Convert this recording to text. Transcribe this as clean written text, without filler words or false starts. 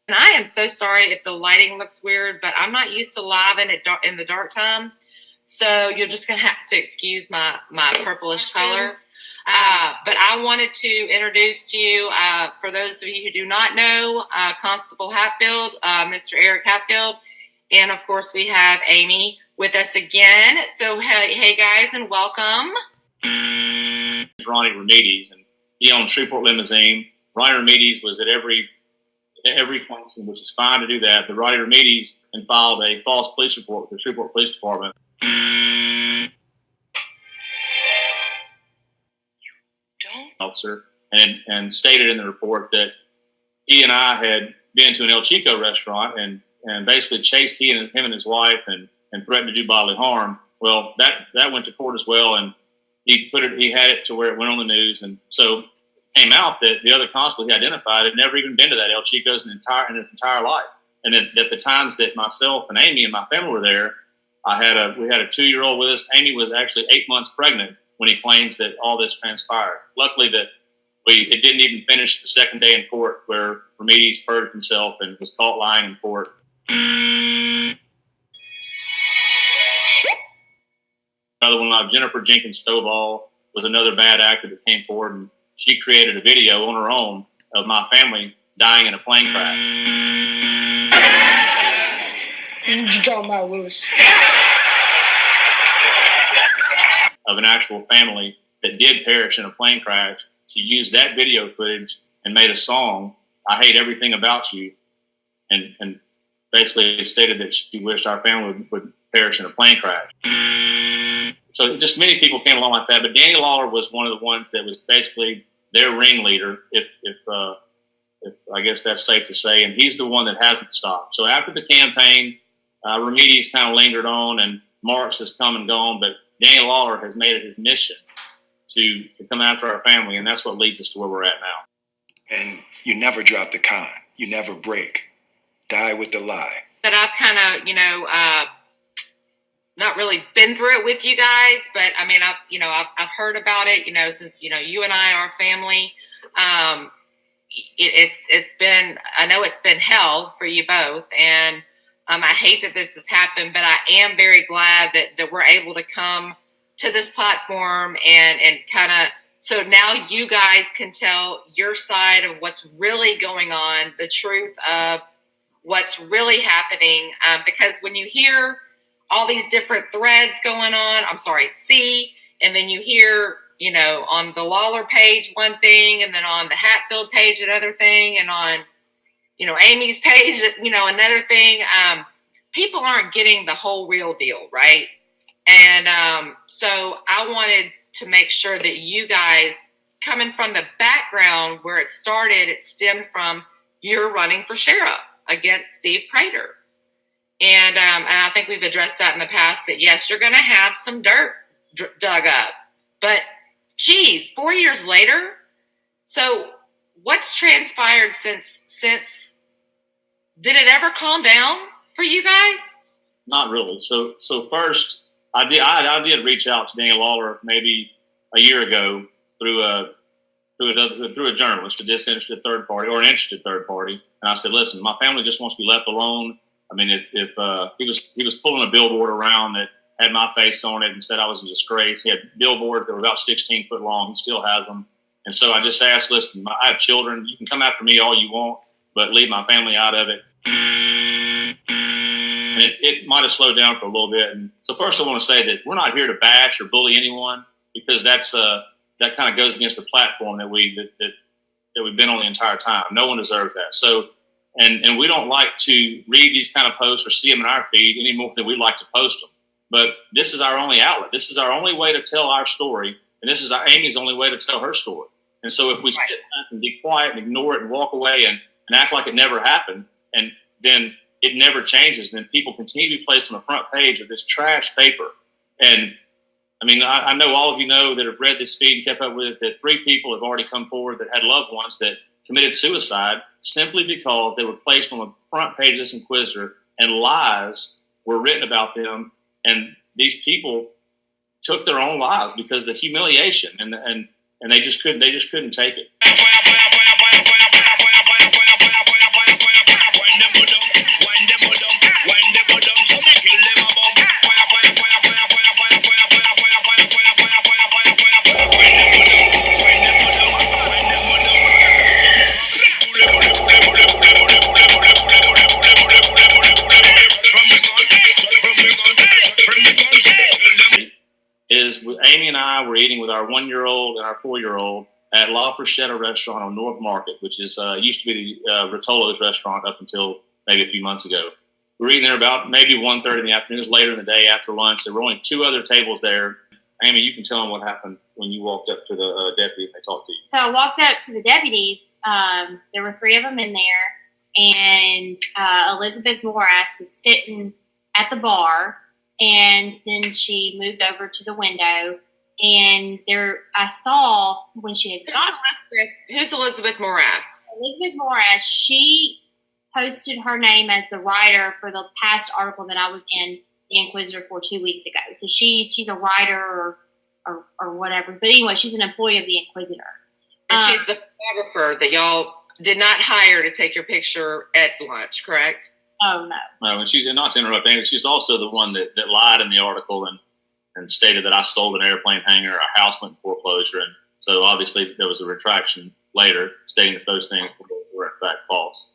And I am so sorry if the lighting looks weird, but I'm not used to live in the dark time. So you're just going to have to excuse my purplish color. But I wanted to introduce to you, for those of you who do not know, Constable Hatfield, Mr. Eric Hatfield. And, of course, we have Amy with us again. So, hey guys, and welcome. Ronnie Remedies, and he owned Shreveport Limousine. Ronnie Remedies was at every function, which is fine to do that. But Ronnie Remedies and filed a false police report with the Shreveport Police Department. Officer and stated in the report that he and I had been to an El Chico restaurant and basically chased him and his wife and threatened to do bodily harm. Well, that went to court as well, and he had it to where it went on the news, and so it came out that the other constable he identified had never even been to that El Chico's in his entire life. And at the times that myself and Amy and my family were there, we had a 2-year-old with us. Amy was actually 8 months pregnant when he claims that all this transpired. Luckily, it didn't even finish the second day in court, where Remedies purged himself and was caught lying in court. Another one, Jennifer Jenkins Stovall, was another bad actor that came forward, and she created a video on her own of my family dying in a plane crash. What you talking about, Willis? Of an actual family that did perish in a plane crash. She used that video footage and made a song, "I Hate Everything About You," and basically stated that she wished our family would perish in a plane crash. So just many people came along like that, but Danny Lawler was one of the ones that was basically their ringleader, if I guess that's safe to say, and he's the one that hasn't stopped. So after the campaign, Remedies kind of lingered on, and Marks has come and gone, but Danny Lawler has made it his mission to come after our family, and that's what leads us to where we're at now. And you never drop the con. You never break. Die with the lie. That I've kind of, not really been through it with you guys, but I mean, I've heard about it, since, you and I are family. It's been hell for you both. And I hate that this has happened, but I am very glad that we're able to come to this platform and kind of, so now you guys can tell your side of what's really going on, the truth of what's really happening. Because when you hear all these different threads going on, and then you hear, on the Lawler page one thing, and then on the Hatfield page another thing, and on Amy's page, another thing. People aren't getting the whole real deal, right? And so I wanted to make sure that you guys, coming from the background where it started, it stemmed from you're running for sheriff against Steve Prater. And I think we've addressed that in the past, that yes, you're going to have some dirt dug up. But geez, 4 years later. So what's transpired since did it ever calm down for you guys? Not really. So first, I did reach out to Danny Lawler maybe a year ago through a journalist, a disinterested third party or an interested third party, and I said, "Listen, my family just wants to be left alone. I mean, if he was pulling a billboard around that had my face on it and said I was a disgrace. He had billboards that were about 16 foot long. He still has them. And so I just asked, listen, I have children. You can come after me all you want, but leave my family out of it." And it might have slowed down for a little bit. And so first I want to say that we're not here to bash or bully anyone, because that kind of goes against the platform that we've been on the entire time. No one deserves that. So, and we don't like to read these kind of posts or see them in our feed any more than we like to post them. But this is our only outlet. This is our only way to tell our story, and this is Amy's only way to tell her story. And so if we sit back and be quiet and ignore it and walk away and act like it never happened, and then it never changes, and then people continue to be placed on the front page of this trash paper. And I mean, I know all of you know that have read this feed and kept up with it, that 3 people have already come forward that had loved ones that committed suicide simply because they were placed on the front page of this Inquisitor and lies were written about them. And these people took their own lives because of the humiliation, and they just couldn't take it. is Amy and I were eating with our 1-year-old and our 4-year-old at La Frechetta restaurant on North Market, which is used to be the Rotolo's restaurant up until maybe a few months ago. We were eating there about maybe 1:30 in the afternoon. It was later in the day after lunch. There were only 2 other tables there. Amy, you can tell them what happened when you walked up to the deputies and they talked to you. So I walked up to the deputies. There were 3 of them in there, and Elizabeth Morris was sitting at the bar, and then she moved over to the window, and there I saw when she had got Who's Elizabeth Morris? Elizabeth Morris. She posted her name as the writer for the past article that I was in the Inquisitor for 2 weeks ago. So she's a writer or whatever. But anyway, she's an employee of the Inquisitor. And she's the photographer that y'all did not hire to take your picture at lunch, correct? Oh, no. No, and she's not to interrupt Amy. She's also the one that lied in the article and stated that I sold an airplane hangar. Our house went in foreclosure, and so obviously there was a retraction later stating that those things were in fact false.